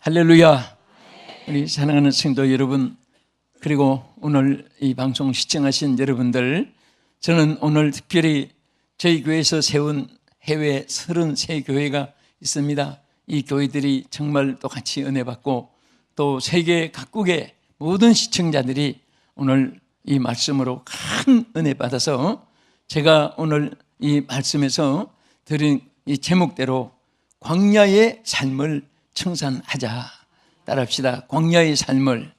할렐루야. 우리 사랑하는 성도 여러분, 그리고 오늘 이 방송 시청하신 여러분들, 저는 오늘 특별히 저희 교회에서 세운 해외 33교회가 있습니다. 이 교회들이 정말 똑같이 은혜 받고 또 세계 각국의 모든 시청자들이 오늘 이 말씀으로 큰 은혜 받아서 제가 오늘 이 말씀에서 드린 이 제목대로 광야의 삶을 청산하자. 따라합시다. 광야의 삶을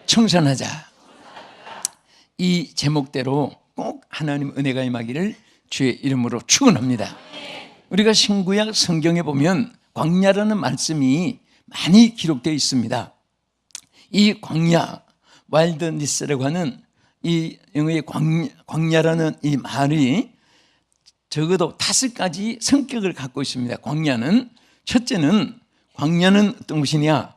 청산하자. 이 제목대로 꼭 하나님 은혜가 임하기를 주의 이름으로 축원합니다. 우리가 신구약 성경에 보면 광야라는 말씀이 많이 기록되어 있습니다. 이 광야, 와일드니스라고 하는 이 영어의 광야라는 이 말이 적어도 5가지 성격을 갖고 있습니다. 광야는, 첫째는 광야는 어떤 것이냐,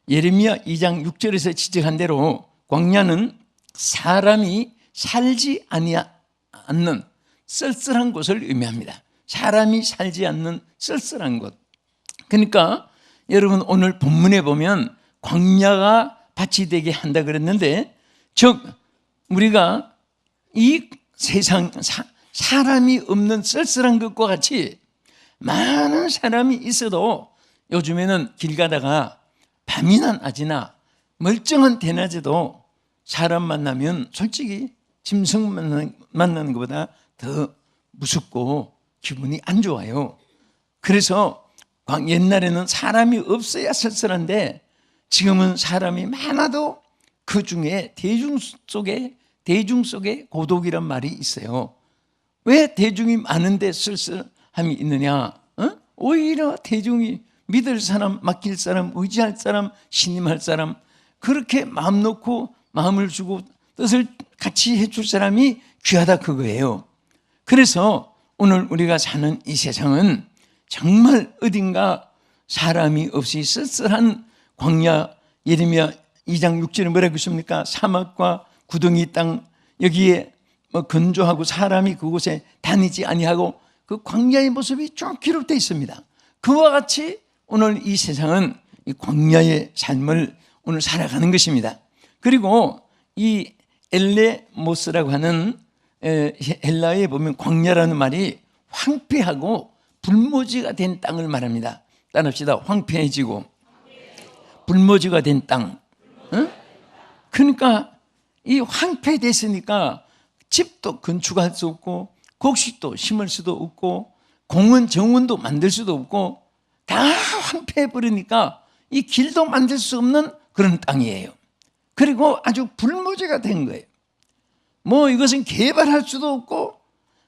예레미야 2장 6절에서 지적한 대로 광야는 사람이 살지 않는 쓸쓸한 곳을 의미합니다. 사람이 살지 않는 쓸쓸한 곳. 그러니까 여러분 오늘 본문에 보면 광야가 밭이 되게 한다 그랬는데, 즉 우리가 이 세상 사람이 없는 쓸쓸한 것과 같이 많은 사람이 있어도 요즘에는 길 가다가 밤이나 낮이나 멀쩡한 대낮에도 사람 만나면 솔직히 짐승 만나는 것보다 더 무섭고 기분이 안 좋아요. 그래서 옛날에는 사람이 없어야 쓸쓸한데 지금은 사람이 많아도 그 중에 대중 속에 고독이란 말이 있어요. 왜 대중이 많은데 쓸쓸함이 있느냐? 오히려 대중이 믿을 사람, 맡길 사람, 의지할 사람, 신임할 사람, 그렇게 마음 놓고 마음을 주고 뜻을 같이 해줄 사람이 귀하다 그거예요. 그래서 오늘 우리가 사는 이 세상은 정말 어딘가 사람이 없이 쓸쓸한 광야, 예레미야 2장 6절에 뭐라고 있습니까? 사막과 구덩이 땅, 여기에 건조하고 사람이 그곳에 다니지 아니하고 그 광야의 모습이 쭉 기록되어 있습니다. 그와 같이 오늘 이 세상은 이 광야의 삶을 오늘 살아가는 것입니다. 그리고 이 엘레모스라고 하는 헬라어에 보면 광야라는 말이 황폐하고 불모지가 된 땅을 말합니다. 따라합시다. 황폐해지고 불모지가 된 땅. 그러니까 이 황폐됐으니까 집도 건축할 수 없고 곡식도 심을 수도 없고 공원 정원도 만들 수도 없고 다 황폐해버리니까 이 길도 만들 수 없는 그런 땅이에요. 그리고 아주 불모지가 된 거예요. 뭐 이것은 개발할 수도 없고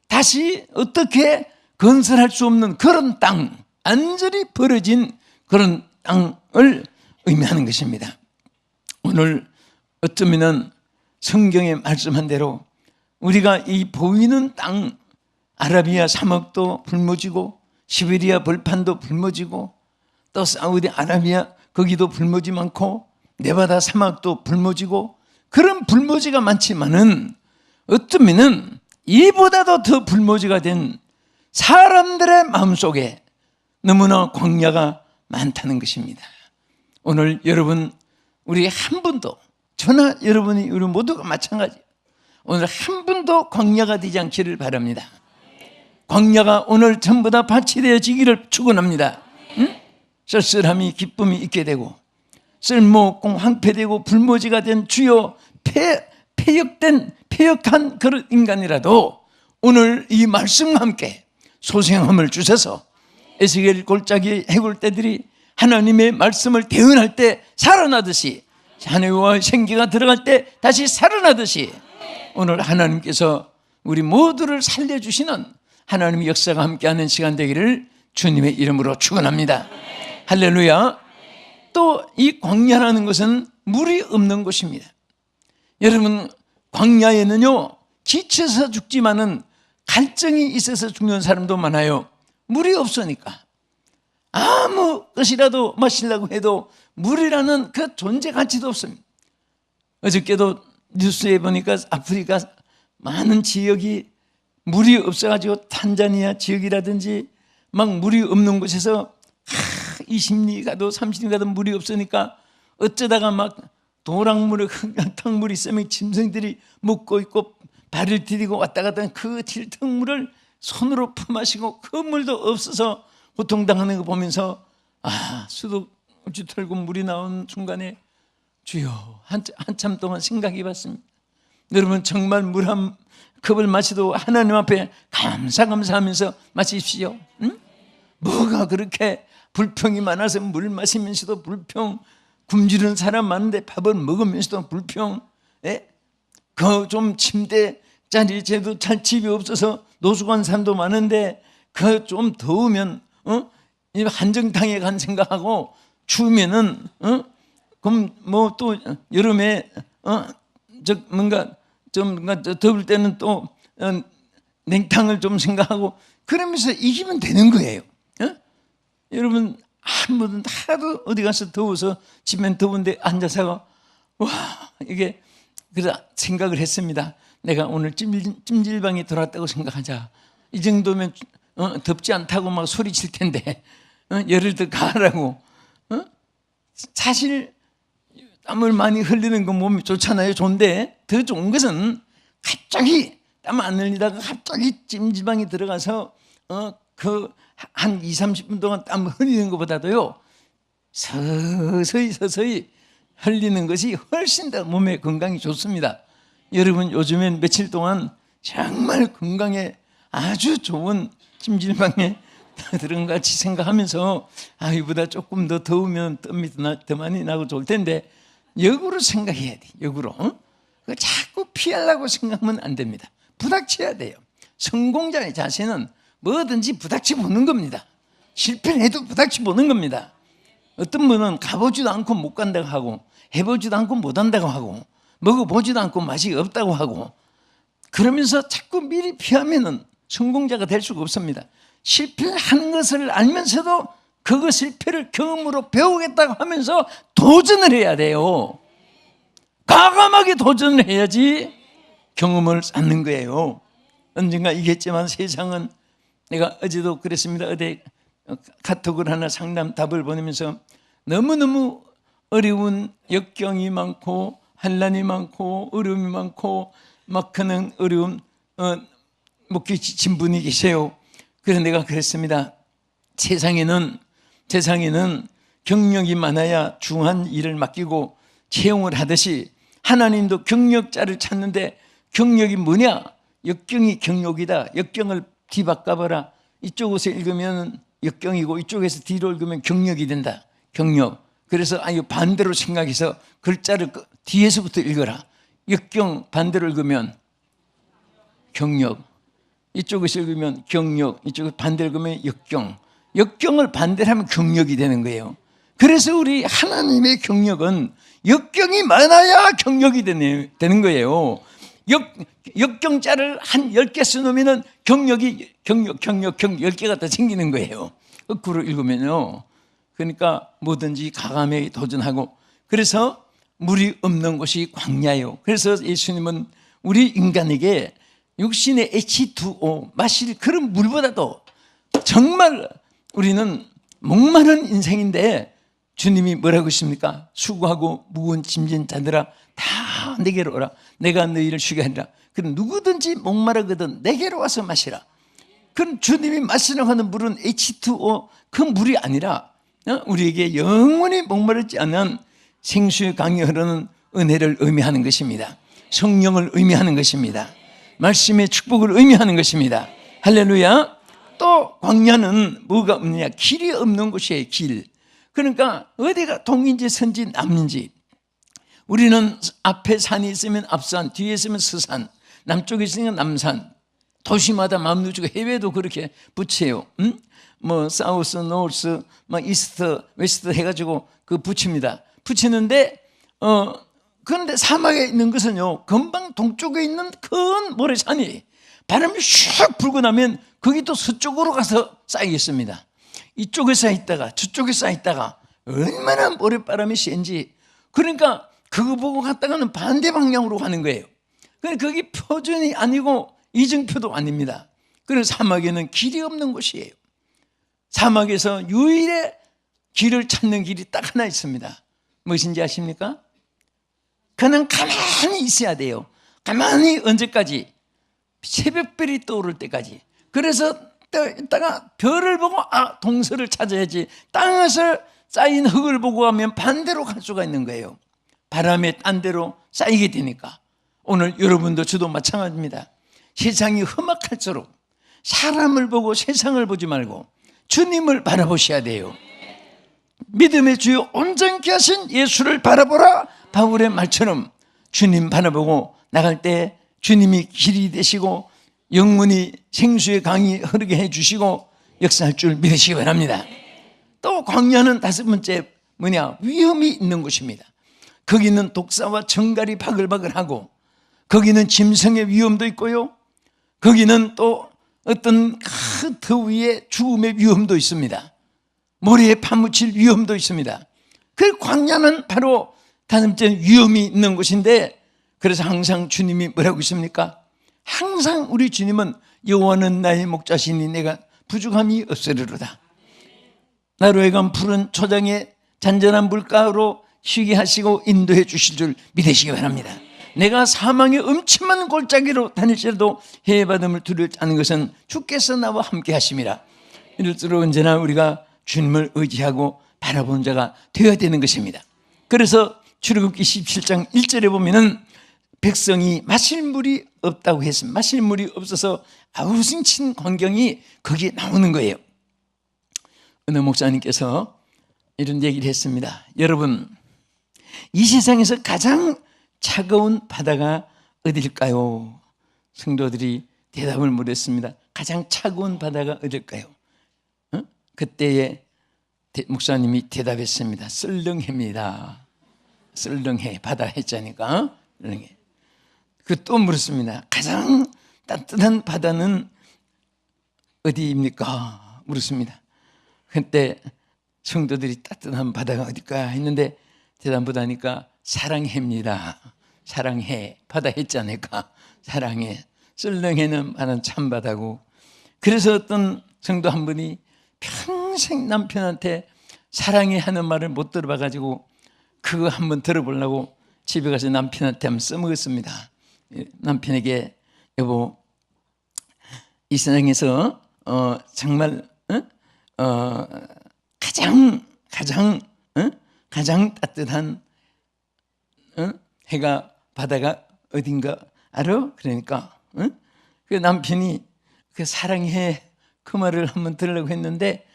다시 어떻게 건설할 수 없는 그런 땅, 완전히 벌어진 그런 땅을 의미하는 것입니다. 오늘 어쩌면 성경에 말씀한 대로 우리가 이 보이는 땅, 아라비아 사막도 불모지고 시베리아 벌판도 불모지고 또 사우디아라비아 거기도 불모지 많고 네바다 사막도 불모지고 그런 불모지가 많지만은 어쩌면은 이보다도 더 불모지가 된 사람들의 마음속에 너무나 광야가 많다는 것입니다. 오늘 여러분, 우리 한 분도, 저나 여러분이 우리 모두가 마찬가지, 오늘 한 분도 광야가 되지 않기를 바랍니다. 광야가 오늘 전부 다 밭이 되어지기를 축원합니다. 쓸쓸함이 기쁨이 있게 되고 쓸모없고 황폐되고 불모지가 된 주요 폐역한 그런 인간이라도 오늘 이 말씀과 함께 소생함을 주셔서 에스겔 골짜기 해골떼들이 하나님의 말씀을 대언할 때 살아나듯이, 자녀와 생기가 들어갈 때 다시 살아나듯이 오늘 하나님께서 우리 모두를 살려주시는 하나님의 역사가 함께하는 시간 되기를 주님의 이름으로 축원합니다. 할렐루야. 또 이 광야라는 것은 물이 없는 곳입니다. 여러분, 광야에는요 지쳐서 죽지만은 갈증이 있어서 죽는 사람도 많아요. 물이 없으니까. 아무 것이라도 마시려고 해도 물이라는 그 존재 가치도 없습니다. 어저께도 뉴스에 보니까 아프리카 많은 지역이 물이 없어가지고 탄자니아 지역이라든지 막 물이 없는 곳에서 20리 가도 30리 가도 물이 없으니까 어쩌다가 막 도랑물에 흙탕물이 있으면 짐승들이 묵고 있고 발을 디디고 왔다 갔다 하는 그 들탕물을 손으로 품마시고 그 물도 없어서 고통당하는 거 보면서 수도꼭지 털고 물이 나온 순간에 주여 한참 동안 생각해 봤습니다. 여러분 정말 물 한 컵을 마시도 하나님 앞에 감사하면서 마십시오. 응? 뭐가 그렇게 불평이 많아서 물 마시면서도 불평, 굶주리는 사람 많은데 밥을 먹으면서도 불평, 그 좀 침대 자리 제도 잘 집이 없어서 노숙한 사람도 많은데 그 좀 더우면 한정탕에 간 생각하고 추우면은 그럼 뭐 또 여름에 뭔가 더울 때는 또 냉탕을 좀 생각하고 그러면서 이기면 되는 거예요. 여러분 한 번은 하도 어디 가서 더워서 집엔 더운데 앉아서 이게 그래서 생각을 했습니다. 내가 오늘 찜질방에 들어왔다고 생각하자. 이 정도면 덥지 않다고 막 소리칠 텐데 열을 더 가라고. 사실 땀을 많이 흘리는 건 몸이 좋잖아요. 좋은데 더 좋은 것은 갑자기 땀 안 흘리다가 갑자기 찜질방에 들어가서 그 한 20-30분 동안 땀 흘리는 것보다도요 서서히 흘리는 것이 훨씬 더 몸에 건강이 좋습니다. 여러분 요즘엔 며칠 동안 정말 건강에 아주 좋은 찜질방에 들은 것 같이 생각하면서 이보다 조금 더 더우면 땀이 더 많이 나고 좋을 텐데 역으로 생각해야 돼. 역으로. 자꾸 피하려고 생각하면 안 됩니다. 부닥쳐야 돼요. 성공자의 자세는 뭐든지 부닥쳐 보는 겁니다. 실패를 해도 부닥쳐 보는 겁니다. 어떤 분은 가보지도 않고 못 간다고 하고 해보지도 않고 못 한다고 하고 먹어보지도 않고 맛이 없다고 하고 그러면서 자꾸 미리 피하면 성공자가 될 수가 없습니다. 실패하는 것을 알면서도 그거 실패를 경험으로 배우겠다고 하면서 도전을 해야 돼요. 과감하게 도전을 해야지 경험을 쌓는 거예요. 언젠가 얘기했지만 세상은 내가 어제도 그랬습니다. 어제 카톡을 하나 상담 답을 보내면서 너무너무 어려운 역경이 많고 환난이 많고 어려움이 많고 막 그런 어려운 목에 지친 분이 계세요. 그래서 내가 그랬습니다. 세상에는 경력이 많아야 중한 일을 맡기고 채용을 하듯이 하나님도 경력자를 찾는데 경력이 뭐냐? 역경이 경력이다. 역경을 뒤바꿔봐라. 이쪽에서 읽으면 역경이고 이쪽에서 뒤로 읽으면 경력이 된다. 경력. 그래서 반대로 생각해서 글자를 뒤에서부터 읽어라. 역경 반대로 읽으면 경력. 이쪽에서 읽으면 경력. 이쪽에서 반대로 읽으면 역경. 역경을 반대로 하면 경력이 되는 거예요. 그래서 우리 하나님의 경력은 역경이 많아야 경력이 되는 거예요. 역경자를 한 10개 써놓으면 경력 10개가 더 생기는 거예요. 거꾸로 읽으면요. 그러니까 뭐든지 과감하게 도전하고 그래서 물이 없는 곳이 광야예요. 그래서 예수님은 우리 인간에게 육신의 H2O 마실 그런 물보다도 정말 우리는 목마른 인생인데 주님이 뭐라고 하십니까? 수고하고 무거운 짐진 자들아 다 내게로 오라. 내가 너희를 쉬게 하리라. 그럼 누구든지 목마르거든 내게로 와서 마시라. 그럼 주님이 마시려고 하는 물은 H2O 그 물이 아니라 우리에게 영원히 목마르지 않은 생수의 강이 흐르는 은혜를 의미하는 것입니다. 성령을 의미하는 것입니다. 말씀의 축복을 의미하는 것입니다. 할렐루야. 또 광야는 뭐가 없느냐? 길이 없는 곳이에요. 길. 그러니까 어디가 동인지 선지 남인지 우리는 앞에 산이 있으면 앞산, 뒤에 있으면 서산, 남쪽에 있으면 남산. 도시마다 마음도 주고 해외도 그렇게 붙여요. 뭐 사우스, 노스, 막 이스트, 웨스트 해가지고 그 붙입니다. 붙이는데 그런데 사막에 있는 것은요 금방 동쪽에 있는 큰 모래산이 바람이 슉 불고 나면 거기 또 서쪽으로 가서 쌓이겠습니다. 이쪽에 쌓였다가 저쪽에 쌓였다가 얼마나 모래바람이 센지 그러니까 그거 보고 갔다가는 반대 방향으로 가는 거예요. 그러니까 거기 표준이 아니고 이정표도 아닙니다. 그래서 사막에는 길이 없는 곳이에요. 사막에서 유일의 길을 찾는 길이 딱 하나 있습니다. 무엇인지 아십니까? 그는 가만히 있어야 돼요. 가만히 언제까지? 새벽별이 떠오를 때까지. 그래서 이따가 별을 보고 동서를 찾아야지. 땅에서 쌓인 흙을 보고 하면 반대로 갈 수가 있는 거예요. 바람에 딴 데로 쌓이게 되니까. 오늘 여러분도 저도 마찬가지입니다. 세상이 험악할수록 사람을 보고 세상을 보지 말고 주님을 바라보셔야 돼요. 믿음의 주요 온전케 하신 예수를 바라보라. 바울의 말처럼 주님 바라보고 나갈 때 주님이 길이 되시고 영문이 생수의 강이 흐르게 해주시고 역사할 줄 믿으시기 바랍니다. 또 광야는 다섯 번째 뭐냐? 위험이 있는 곳입니다. 거기는 독사와 정갈이 바글바글하고 거기는 짐승의 위험도 있고요. 거기는 또 어떤 큰 더위에 죽음의 위험도 있습니다. 모래에 파묻힐 위험도 있습니다. 그 광야는 바로 다섯 번째 위험이 있는 곳인데 그래서 항상 주님이 뭐라고 있습니까? 항상 우리 주님은 여호와는 나의 목자시니 내가 부족함이 없으리로다. 나로 하여금 푸른 초장에 잔잔한 물가로 쉬게 하시고 인도해 주실 줄 믿으시기 바랍니다. 내가 사망의 음침한 골짜기로 다닐지라도 해받음을 두려워하지 않는 것은 주께서 나와 함께 하심이라. 이럴수록 언제나 우리가 주님을 의지하고 바라보는 자가 되어야 되는 것입니다. 그래서 출애굽기 17장 1절에 보면은 백성이 마실 물이 없다고 했습니다. 마실 물이 없어서 아우성친 광경이 거기에 나오는 거예요. 어느 목사님께서 이런 얘기를 했습니다. 여러분, 이 세상에서 가장 차가운 바다가 어딜까요? 성도들이 대답을 못했습니다. 가장 차가운 바다가 어딜까요? 그때에 목사님이 대답했습니다. 썰렁해입니다. 썰렁해, 바다 해자니까. 그 또 물었습니다. 가장 따뜻한 바다는 어디입니까? 물었습니다. 그때 성도들이 따뜻한 바다가 어딜까 했는데 대답 못하니까 사랑해입니다. 사랑해, 바다 했자니까 사랑해. 썰렁해는 바다는 참바다고. 그래서 어떤 성도 한 분이 평생 남편한테 사랑해 하는 말을 못 들어봐가지고 그거 한번 들어보려고 집에 가서 남편한테 한번 써먹었습니다. 남편에게 여보, 이 세상에서 정말 가장 따뜻한 해가 바다가 어딘가 알아? 그러니까 그 남편이 그 사랑해 그 말을 한번 들으려고 했는데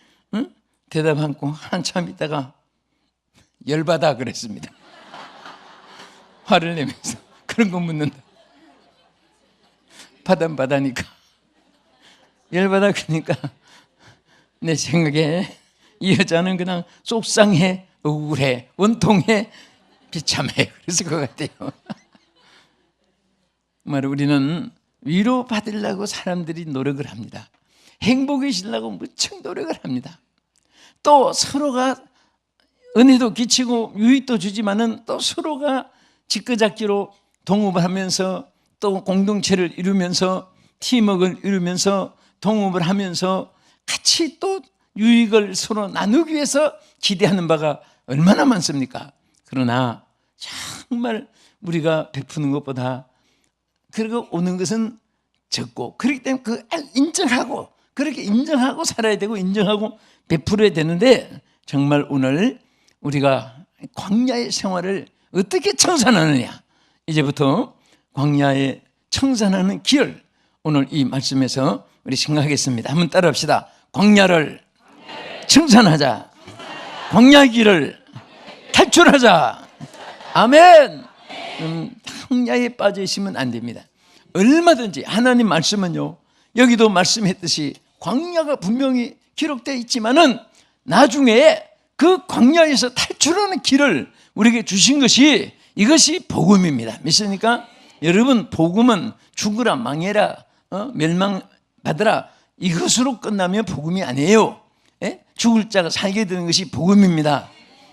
대답 않고 한참 있다가 열받아 그랬습니다. 화를 내면서 그런 거 묻는다. 바다니까 열받아. 그러니까 내 생각에 이 여자는 그냥 속상해, 우울해, 원통해, 비참해 그랬을 것 같아요. 정말 우리는 위로받으려고 사람들이 노력을 합니다. 행복해지려고 무척 노력을 합니다. 또 서로가 은혜도 끼치고 유익도 주지만은 또 서로가 짓거잡기로 동업을 하면서 또 공동체를 이루면서 팀워크를 이루면서 동업을 하면서 같이 또 유익을 서로 나누기 위해서 기대하는 바가 얼마나 많습니까? 그러나 정말 우리가 베푸는 것보다 그리고 오는 것은 적고, 그렇기 때문에 그 인정하고 그렇게 인정하고 살아야 되고 인정하고 베풀어야 되는데, 정말 오늘 우리가 광야의 생활을 어떻게 청산하느냐, 이제부터 광야에 청산하는 길, 오늘 이 말씀에서 우리 생각하겠습니다. 한번 따라합시다. 광야를 청산하자. 광야 길을 탈출하자. 아멘. 광야에 빠져 있으면 안 됩니다. 얼마든지 하나님 말씀은요, 여기도 말씀했듯이 광야가 분명히 기록되어 있지만은 나중에 그 광야에서 탈출하는 길을 우리에게 주신 것이, 이것이 복음입니다. 믿습니까? 여러분, 복음은 죽으라 망해라 멸망받으라 이것으로 끝나면 복음이 아니에요. 예? 죽을 자가 살게 되는 것이 복음입니다.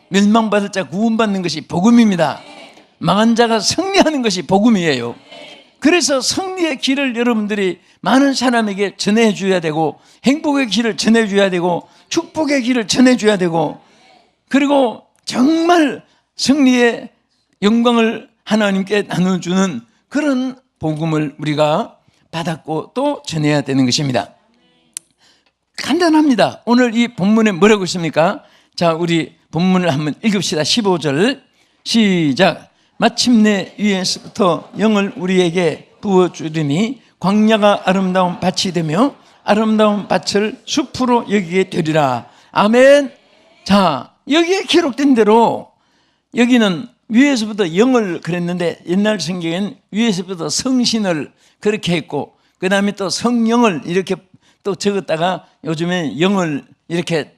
멸망받을 자가 구원받는 것이 복음입니다. 망한 자가 승리하는 것이 복음이에요. 그래서 승리의 길을 여러분들이 많은 사람에게 전해줘야 되고, 행복의 길을 전해줘야 되고, 축복의 길을 전해줘야 되고, 그리고 정말 승리의 영광을 하나님께 나눠주는 그런 복음을 우리가 받았고 또 전해야 되는 것입니다. 간단합니다. 오늘 이 본문에 뭐라고 있습니까? 자, 우리 본문을 한번 읽읍시다. 15절 시작. 마침내 위에서부터 영을 우리에게 부어주리니 광야가 아름다운 밭이 되며 아름다운 밭을 숲으로 여기게 되리라. 아멘. 자, 여기에 기록된 대로 여기는 위에서부터 영을 그랬는데 옛날 성경에는 위에서부터 성신을 그렇게 했고 그 다음에 또 성령을 이렇게 또 적었다가 요즘에 영을 이렇게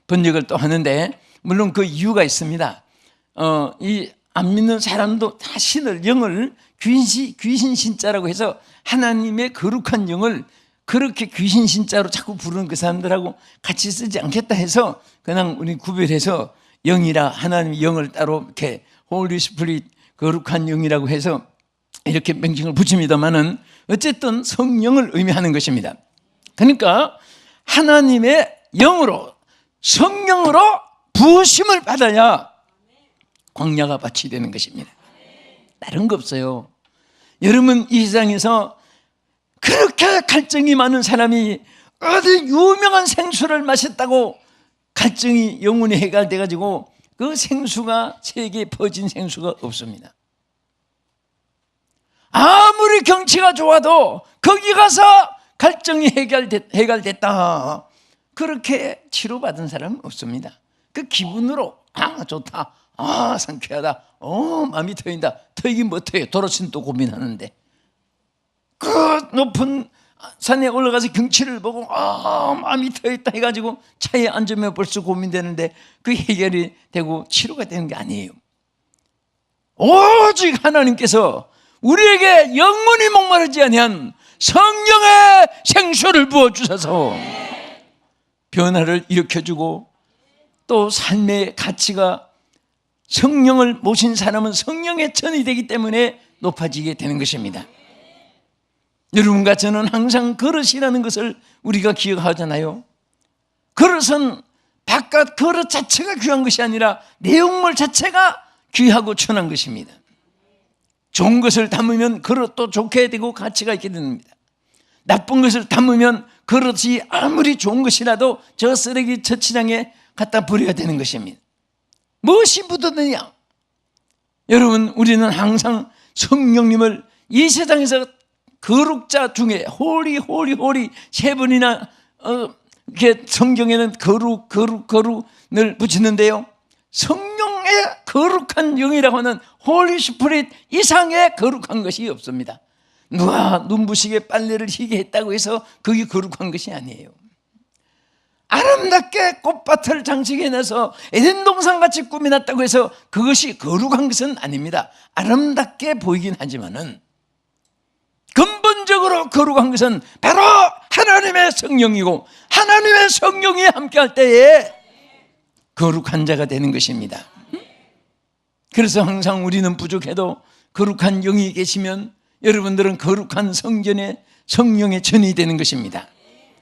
번역을 또 하는데 물론 그 이유가 있습니다. 이 안 믿는 사람도 다 신을 영을 귀신 신자라고 해서 하나님의 거룩한 영을 그렇게 귀신 신자로 자꾸 부르는 그 사람들하고 같이 쓰지 않겠다 해서 그냥 우리 구별해서 영이라 하나님의 영을 따로 이렇게 홀리 스피릿 거룩한 영이라고 해서 이렇게 명칭을 붙입니다만은 어쨌든 성령을 의미하는 것입니다. 그러니까 하나님의 영으로 성령으로 부으심을 받아야 광야가 밭이 되는 것입니다. 다른 거 없어요. 여러분 이 세상에서 그렇게 갈증이 많은 사람이 어디 유명한 생수를 마셨다고 갈증이 영원히 해결돼 가지고 그 생수가 세계에 퍼진 생수가 없습니다. 아무리 경치가 좋아도 거기 가서 갈증이 해결됐다 그렇게 치료받은 사람은 없습니다. 그 기분으로 좋다, 상쾌하다, 마음이 트인다. 트이긴 뭐 트여, 도로신 또 고민하는데 그 높은 산에 올라가서 경치를 보고 마음이 트였다 해가지고 차에 앉으면 벌써 고민되는데 그 해결이 되고 치료가 되는 게 아니에요. 오직 하나님께서 우리에게 영원히 목마르지 아니한 성령의 생수를 부어주셔서 변화를 일으켜주고 또 삶의 가치가 성령을 모신 사람은 성령의 천이 되기 때문에 높아지게 되는 것입니다. 여러분과 저는 항상 그릇이라는 것을 우리가 기억하잖아요. 그릇은 바깥 그릇 자체가 귀한 것이 아니라 내용물 자체가 귀하고 천한 것입니다. 좋은 것을 담으면 그릇도 좋게 되고 가치가 있게 됩니다. 나쁜 것을 담으면 그릇이 아무리 좋은 것이라도 저 쓰레기 처치장에 갖다 버려야 되는 것입니다. 무엇이 묻어드냐? 여러분 우리는 항상 성령님을 이 세상에서 거룩자 중에 홀리 세 번이나 이렇게 성경에는 거룩을 붙이는데요. 성령의 거룩한 영이라고 하는 홀리 스피릿 이상의 거룩한 것이 없습니다. 누가 눈부시게 빨래를 희게 했다고 해서 그게 거룩한 것이 아니에요. 아름답게 꽃밭을 장식해내서 에덴 동산같이 꾸며놨다고 해서 그것이 거룩한 것은 아닙니다. 아름답게 보이긴 하지만은 근본적으로 거룩한 것은 바로 하나님의 성령이고 하나님의 성령이 함께할 때에 거룩한 자가 되는 것입니다. 그래서 항상 우리는 부족해도 거룩한 영이 계시면 여러분들은 거룩한 성전의 성령의 전이 되는 것입니다.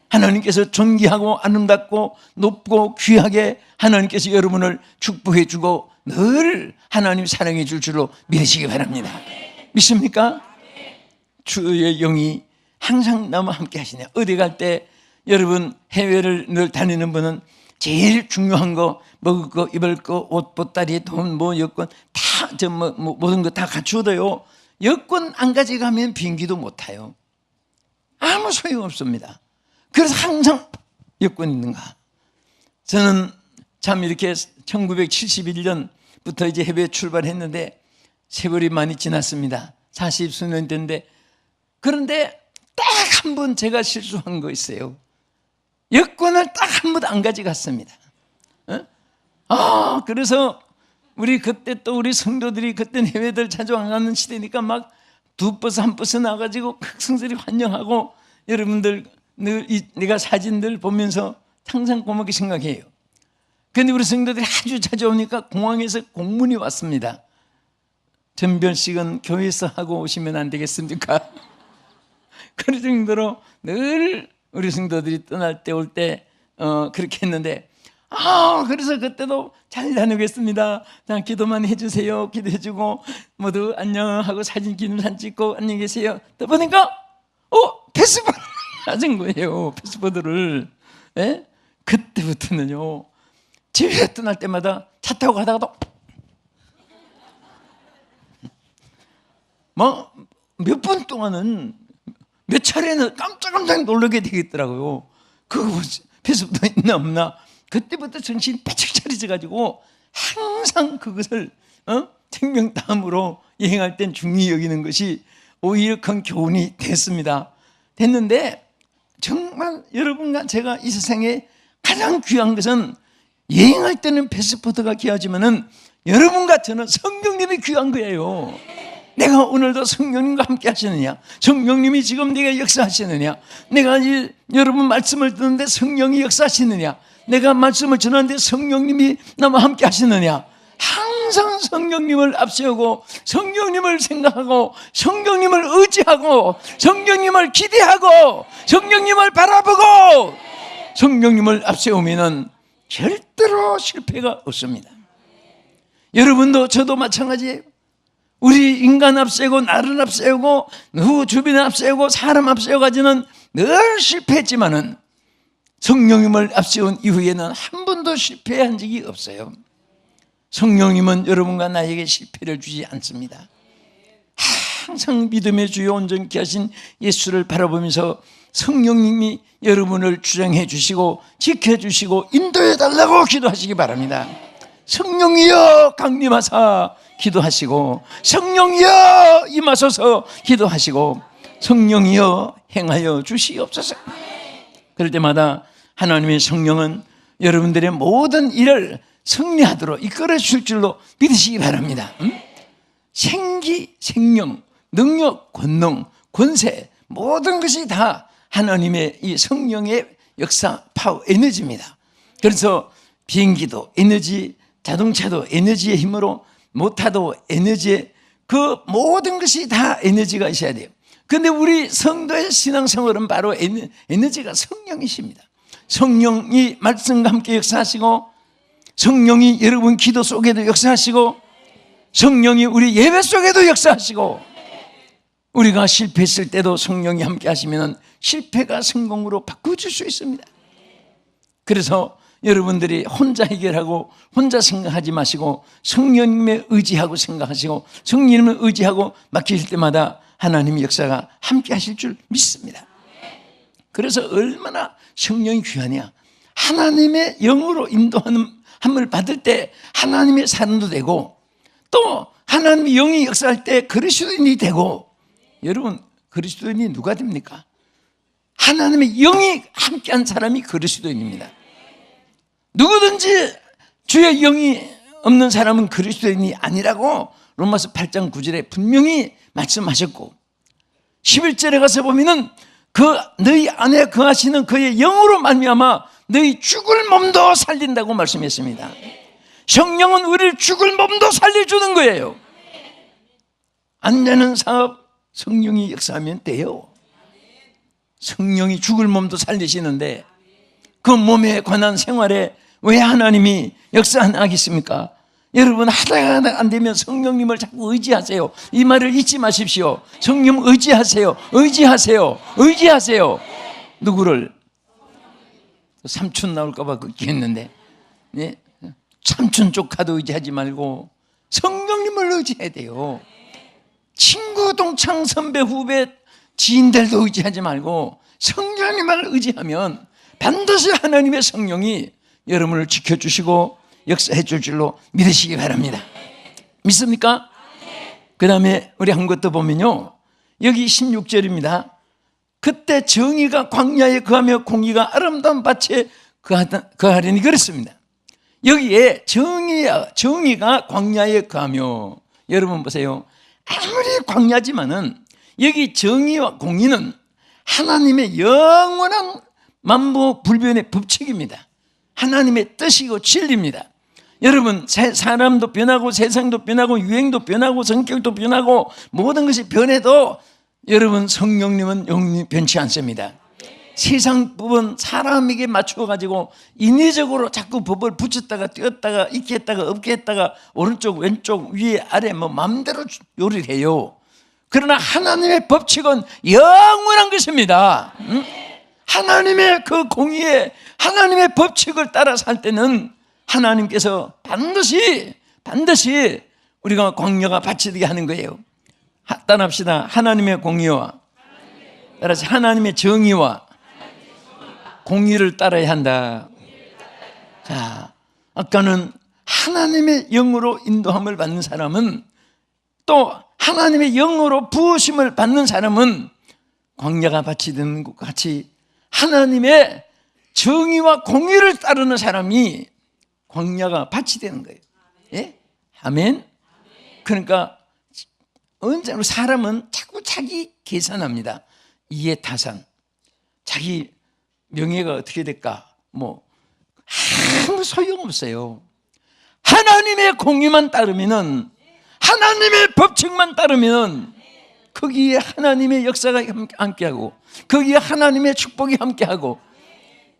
하나님께서 존귀하고 아름답고 높고 귀하게 하나님께서 여러분을 축복해 주고 늘 하나님 사랑해 줄 줄로 믿으시기 바랍니다. 믿습니까? 주의 영이 항상 나와 함께 하시네요. 어디 갈 때 여러분 해외를 늘 다니는 분은 제일 중요한 거 먹을 거 입을 거 옷 보따리 돈 뭐 여권 다 모든 거 다 갖추어도요. 여권 안 가져가면 비행기도 못 타요. 아무 소용 없습니다. 그래서 항상 여권 있는가? 저는 참 이렇게 1971년부터 이제 해외 출발했는데 세월이 많이 지났습니다. 40수년 됐는데 그런데 딱 한 번 제가 실수한 거 있어요. 여권을 딱 한 번도 안 가져갔습니다. 그래서 우리 그때 또 우리 성도들이 그때는 해외들 자주 안 가는 시대니까 막 두 버스 한 버스 나가지고 성들이 환영하고 여러분들 늘 내가 사진들 보면서 항상 고맙게 생각해요. 그런데 우리 성도들이 아주 자주 오니까 공항에서 공문이 왔습니다. 전별식은 교회에서 하고 오시면 안 되겠습니까? 그런 정도로 늘 우리 성도들이 떠날 때 올 때 그렇게 했는데 그래서 그때도 잘 나누겠습니다. 자, 기도만 해주세요. 기도해주고 모두 안녕하고 사진 기념사진 찍고 안녕히 계세요. 또 보니까 패스포드 맞은 거예요. 패스포드를. 예? 그때부터는요, 집에 떠날 때마다 차 타고 가다가도 몇 분 동안은 몇 차례는 깜짝깜짝 놀라게 되겠더라고요. 그거 패스포드 있나 없나. 그때부터 정신이 바짝 차려져가지고 항상 그것을 생명 다음으로 여행할 땐 중요히 여기는 것이 오히려 큰 교훈이 됐는데 정말 여러분과 제가 이 세상에 가장 귀한 것은 여행할 때는 패스포트가 귀하지만은 여러분과 저는 성령님이 귀한 거예요. 내가 오늘도 성령님과 함께 하시느냐, 성령님이 지금 네가 역사하시느냐, 내가 여러분 말씀을 듣는데 성령이 역사하시느냐, 내가 말씀을 전하는데 성령님이 나와 함께 하시느냐. 항상 성령님을 앞세우고 성령님을 생각하고 성령님을 의지하고 성령님을 기대하고 성령님을 바라보고 성령님을 앞세우면 절대로 실패가 없습니다. 여러분도 저도 마찬가지예요. 우리 인간 앞세우고 나를 앞세우고 누구 주변을 앞세우고 사람 앞세워가지고는 늘 실패했지만은 성령님을 앞세운 이후에는 한 번도 실패한 적이 없어요. 성령님은 여러분과 나에게 실패를 주지 않습니다. 항상 믿음의 주요 온전케 하신 예수를 바라보면서 성령님이 여러분을 주장해 주시고 지켜주시고 인도해 달라고 기도하시기 바랍니다. 성령이여 강림하사 기도하시고, 성령이여 임하소서 기도하시고, 성령이여 행하여 주시옵소서. 그럴 때마다 하나님의 성령은 여러분들의 모든 일을 승리하도록 이끌어 주실 줄로 믿으시기 바랍니다. 생기, 생명, 능력, 권능, 권세, 모든 것이 다 하나님의 이 성령의 역사, 파워, 에너지입니다. 그래서 비행기도 에너지, 자동차도 에너지의 힘으로, 모터도 에너지의, 그 모든 것이 다 에너지가 있어야 돼요. 그런데 우리 성도의 신앙생활은 바로 에너지가 성령이십니다. 성령이 말씀과 함께 역사하시고, 성령이 여러분 기도 속에도 역사하시고, 성령이 우리 예배 속에도 역사하시고, 우리가 실패했을 때도 성령이 함께 하시면 실패가 성공으로 바꿔줄 수 있습니다. 그래서 여러분들이 혼자 해결하고 혼자 생각하지 마시고 성령님의 의지하고 생각하시고 성령님을 의지하고 맡기실 때마다 하나님의 역사가 함께 하실 줄 믿습니다. 그래서 얼마나 성령이 귀하냐. 하나님의 영으로 인도함을 받을 때 하나님의 사람도 되고, 또 하나님의 영이 역사할 때 그리스도인이 되고. 여러분, 그리스도인이 누가 됩니까? 하나님의 영이 함께한 사람이 그리스도인입니다. 누구든지 주의 영이 없는 사람은 그리스도인이 아니라고 로마서 8장 9절에 분명히 말씀하셨고, 11절에 가서 보면은 너희 안에 거하시는 그의 영으로 말미암아 너희 죽을 몸도 살린다고 말씀했습니다. 성령은 우리를 죽을 몸도 살려주는 거예요. 안 되는 사업 성령이 역사하면 돼요. 성령이 죽을 몸도 살리시는데 그 몸에 관한 생활에 왜 하나님이 역사 안 하겠습니까? 여러분, 하다가 안 되면 성령님을 자꾸 의지하세요. 이 말을 잊지 마십시오. 성령 의지하세요. 의지하세요. 누구를? 삼촌 나올까봐 걱정했는데, 네? 삼촌 조카도 의지하지 말고 성령님을 의지해야 돼요. 친구, 동창, 선배, 후배, 지인들도 의지하지 말고 성령님을 의지하면 반드시 하나님의 성령이 여러분을 지켜주시고 역사해 줄 줄로 믿으시기 바랍니다. 믿습니까? 그 다음에 우리 한 것 더 보면요, 여기 16절입니다. 그때 정의가 광야에 거하며 공의가 아름다운 밭에 거하려니 그랬습니다. 여기에 정의가 광야에 거하며, 여러분 보세요. 아무리 광야지만은 여기 정의와 공의는 하나님의 영원한 만무불변의 법칙입니다. 하나님의 뜻이고 진리입니다. 여러분, 사람도 변하고 세상도 변하고 유행도 변하고 성격도 변하고 모든 것이 변해도 여러분 성령님은 영원히 변치 않습니다. 세상 법은 사람에게 맞춰가지고 인위적으로 자꾸 법을 붙였다가 띄었다가 있게 했다가 없게 했다가 오른쪽 왼쪽 위에 아래 뭐 마음대로 요리를 해요. 그러나 하나님의 법칙은 영원한 것입니다. 하나님의 그 공의에 하나님의 법칙을 따라 살 때는 하나님께서 반드시 우리가 광야가 바치되게 하는 거예요. 따라합시다. 하나님의 공의와 따라서 하나님의 정의와 공의를 따라야 한다. 자, 아까는 하나님의 영으로 인도함을 받는 사람은, 또 하나님의 영으로 부으심을 받는 사람은 광야가 바치는 것 같이 하나님의 정의와 공의를 따르는 사람이 광야가 바치되는 거예요. 예? 아멘. 그러니까 언제나 사람은 자꾸 자기 계산합니다. 이해타산, 자기 명예가 어떻게 될까, 뭐 아무 소용없어요. 하나님의 공의만 따르면은, 하나님의 법칙만 따르면 거기에 하나님의 역사가 함께하고 거기에 하나님의 축복이 함께하고,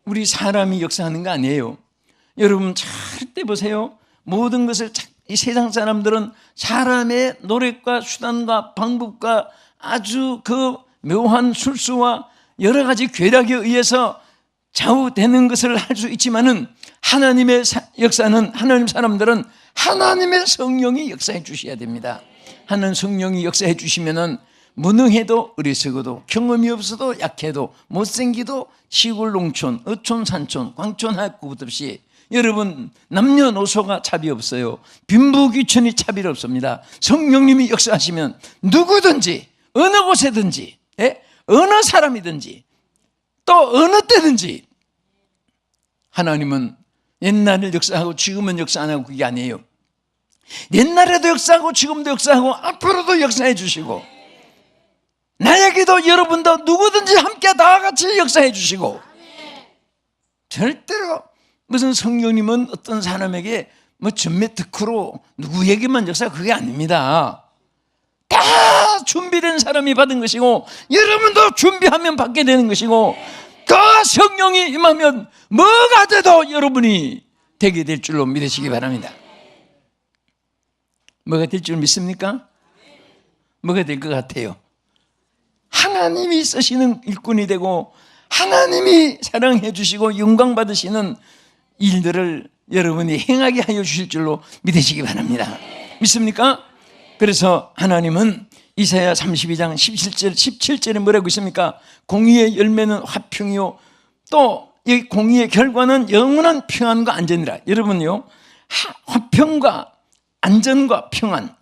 우리 사람이 역사하는 거 아니에요. 여러분 절대 보세요. 모든 것을 이 세상 사람들은 사람의 노력과 수단과 방법과 아주 그 묘한 술수와 여러 가지 괴력에 의해서 좌우되는 것을 할 수 있지만은, 하나님의 역사는, 하나님 사람들은 하나님의 성령이 역사해 주셔야 됩니다. 하나님 성령이 역사해 주시면은 무능해도 어리석어도 경험이 없어도 약해도 못생기도 시골 농촌 어촌 산촌 광촌 할 것 없이, 여러분 남녀노소가 차비 없어요. 빈부귀천이 차별 없습니다. 성령님이 역사하시면 누구든지 어느 곳에든지, 예? 어느 사람이든지 또 어느 때든지 하나님은 옛날을 역사하고 지금은 역사 안 하고 그게 아니에요. 옛날에도 역사하고 지금도 역사하고 앞으로도 역사해 주시고, 나에게도 여러분도 누구든지 함께 다 같이 역사해 주시고, 절대로 무슨 성령님은 어떤 사람에게 뭐 전매 특허로 누구에게만 역사, 그게 아닙니다. 다 준비된 사람이 받은 것이고, 여러분도 준비하면 받게 되는 것이고, 그 성령이 임하면 뭐가 돼도 여러분이 되게 될 줄로 믿으시기 바랍니다. 뭐가 될 줄 믿습니까? 뭐가 될 것 같아요? 하나님이 쓰시는 일꾼이 되고 하나님이 사랑해 주시고 영광 받으시는 일들을 여러분이 행하게 하여 주실 줄로 믿으시기 바랍니다. 믿습니까? 그래서 하나님은 이사야 32장 17절에 뭐라고 있습니까? 공의의 열매는 화평이요, 또 이 공의의 결과는 영원한 평안과 안전이라. 여러분요, 화평과 안전과 평안,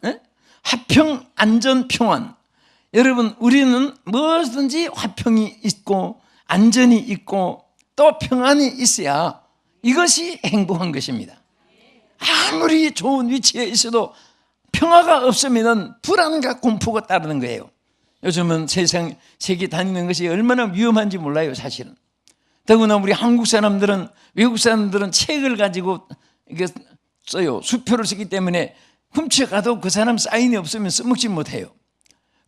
화평, 안전, 평안. 여러분, 우리는 무엇든지 화평이 있고 안전이 있고 또 평안이 있어야 이것이 행복한 것입니다. 아무리 좋은 위치에 있어도 평화가 없으면 불안과 공포가 따르는 거예요. 요즘은 세계 다니는 것이 얼마나 위험한지 몰라요, 사실은. 더구나 우리 한국 사람들은, 외국 사람들은 책을 가지고 이게 써요. 수표를 쓰기 때문에 훔쳐가도 그 사람 사인이 없으면 써먹지 못해요.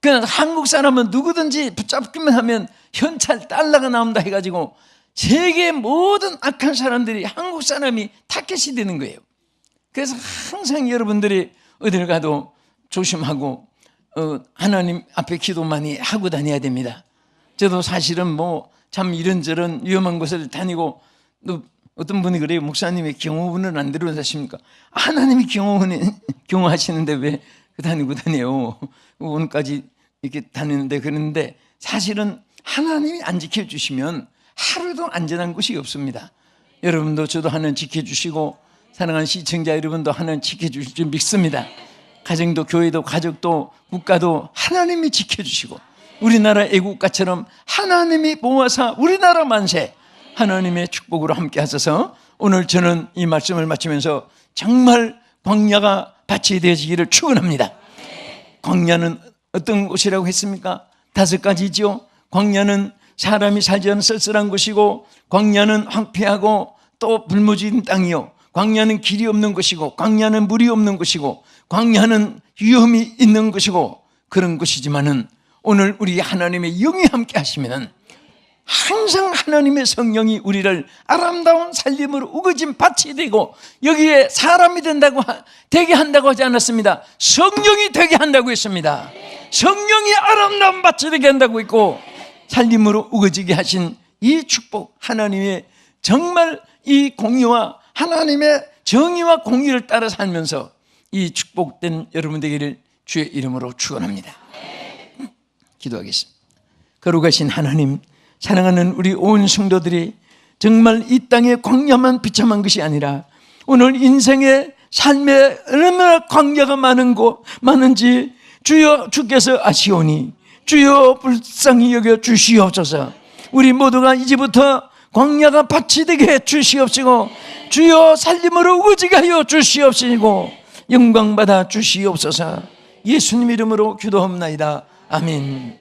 그러나 한국 사람은 누구든지 붙잡기만 하면 현찰 달러가 나온다 해가지고 세계 모든 악한 사람들이 한국 사람이 타겟이 되는 거예요. 그래서 항상 여러분들이 어딜 가도 조심하고 하나님 앞에 기도 많이 하고 다녀야 됩니다. 저도 사실은 뭐 참 이런저런 위험한 곳을 다니고, 또 어떤 분이 그래요. 목사님의 경호원은 안 들어오십니까? 하나님이 경호하시는데 왜 다니고 다녀요? 오늘까지 이렇게 다니는데, 그런데 사실은 하나님이 안 지켜주시면 하루도 안전한 곳이 없습니다. 여러분도 저도 하나님 지켜주시고, 사랑하는 시청자 여러분도 하나님 지켜주실 줄 믿습니다. 가정도 교회도 가족도 국가도 하나님이 지켜주시고, 우리나라 애국가처럼 하나님이 모아서 우리나라 만세, 하나님의 축복으로 함께 하셔서 오늘 저는 이 말씀을 마치면서 정말 광야가 밭이 되어지기를 축원합니다. 광야는 어떤 곳이라고 했습니까? 5가지죠. 광야는 사람이 살지 않은 쓸쓸한 곳이고, 광야는 황폐하고 또 불모진 땅이요, 광야는 길이 없는 곳이고, 광야는 물이 없는 곳이고, 광야는 위험이 있는 곳이고, 그런 곳이지만은 오늘 우리 하나님의 영이 함께 하시면은 항상 하나님의 성령이 우리를 아름다운 살림으로 우거진 밭이 되고 여기에 사람이 되게 한다고 하지 않았습니다. 성령이 되게 한다고 했습니다. 성령이 아름다운 밭이 되게 한다고 했고, 살림으로 우거지게 하신 이 축복, 하나님의 정말 이 공의와 하나님의 정의와 공의를 따라 살면서 이 축복된 여러분 되기를 주의 이름으로 축원합니다. 기도하겠습니다. 거룩하신 하나님, 사랑하는 우리 온 성도들이 정말 이 땅에 광야만 비참한 것이 아니라 오늘 인생의 삶에 얼마나 광야가 많은지 주여 주께서 아시오니 주여 불쌍히 여겨 주시옵소서. 우리 모두가 이제부터 광야가 밭이 되게 해 주시옵시고 주여 살림으로 우거지게 하여 주시옵시고 영광받아 주시옵소서. 예수님 이름으로 기도합나이다. 아멘.